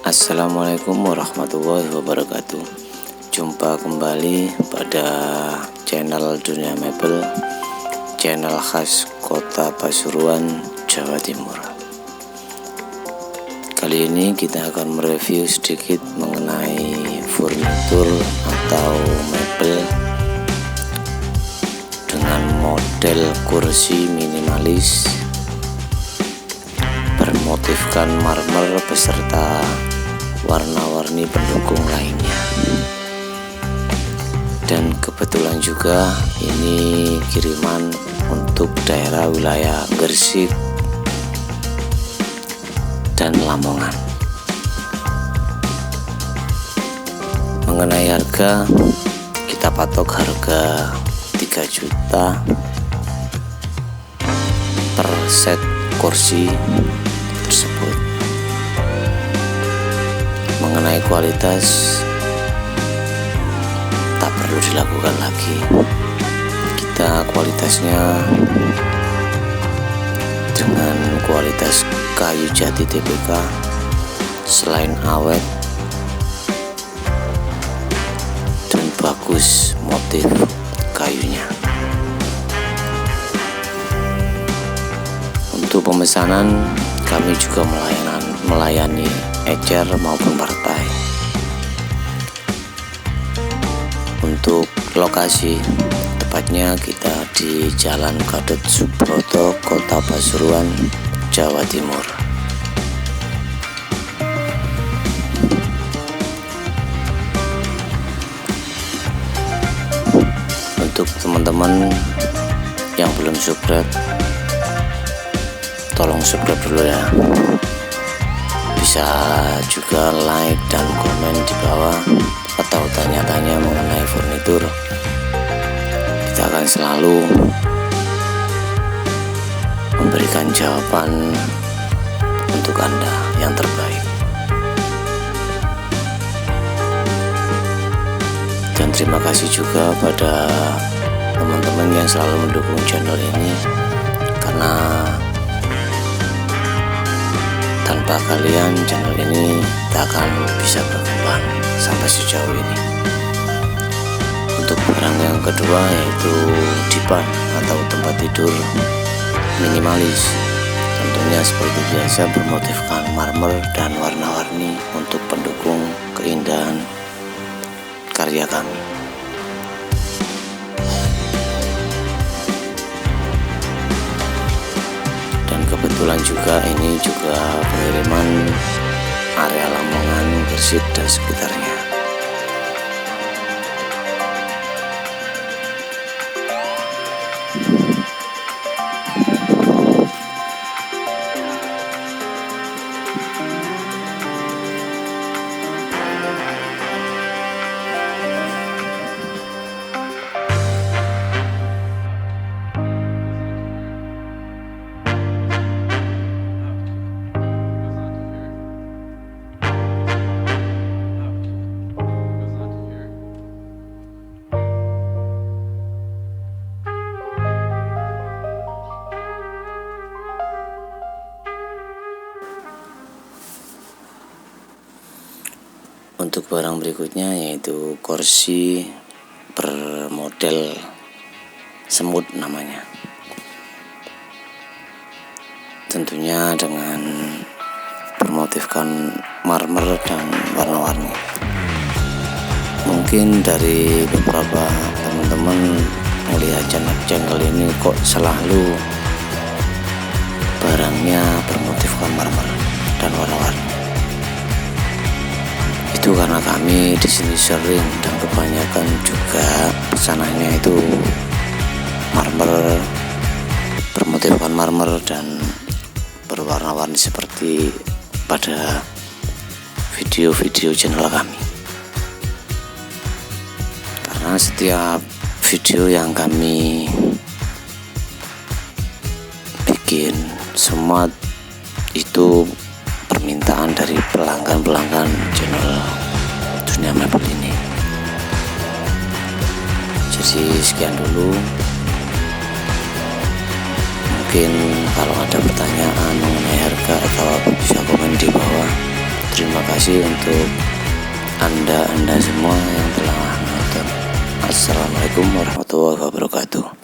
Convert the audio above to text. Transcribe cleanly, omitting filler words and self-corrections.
Assalamualaikum warahmatullahi wabarakatuh. Jumpa kembali pada channel Dunia Mebel, channel khas Kota Pasuruan, Jawa Timur. Kali ini kita akan mereview sedikit mengenai furnitur atau mebel dengan model kursi minimalis bermotifkan marmer beserta warna-warni pendukung lainnya. Dan kebetulan juga ini kiriman untuk daerah wilayah Gresik dan Lamongan. Mengenai harga, kita patok harga 3 juta per set kursi tersebut. Mengenai kualitas, tak perlu dilakukan lagi. Kita kualitasnya dengan kualitas kayu jati TBK, selain awet dan bagus motif kayunya. Untuk pemesanan, kami juga melayani ecer maupun partai. Untuk lokasi, tepatnya kita di Jalan Gatot Subroto, Kota Pasuruan, Jawa Timur. Untuk teman-teman yang belum subscribe, tolong subscribe dulu ya. Bisa juga like dan komen di bawah atau tanya-tanya mengenai furnitur. Kita akan selalu memberikan jawaban untuk Anda yang terbaik. Dan terima kasih juga pada teman-teman yang selalu mendukung channel ini, karena tanpa kalian channel ini tak akan bisa berkembang sampai sejauh ini. Untuk barang yang kedua yaitu dipan atau tempat tidur minimalis. Tentunya seperti biasa bermotifkan marmer dan warna-warni untuk pendukung keindahan karya kami. Kebetulan juga ini juga pengiriman area Lamongan, Gresik dan sekitarnya. Untuk barang berikutnya yaitu kursi bermodel semut namanya. Tentunya dengan bermotifkan marmer dan warna-warni. Mungkin dari beberapa teman-teman melihat channel ini kok selalu barangnya bermotifkan marmer dan warna-warni. Itu karena kami di sini sering dan kebanyakan juga pesanannya itu marmer, bermotifkan marmer dan berwarna-warni seperti pada video-video channel kami. Karena setiap video yang kami bikin semua itu permintaan dari pelanggan channel Dunia Mebel ini. Jadi sekian dulu. Mungkin kalau ada pertanyaan mengenai harga atau apa bisa komen di bawah. Terima kasih untuk Anda semua yang telah menonton. Assalamualaikum warahmatullahi wabarakatuh.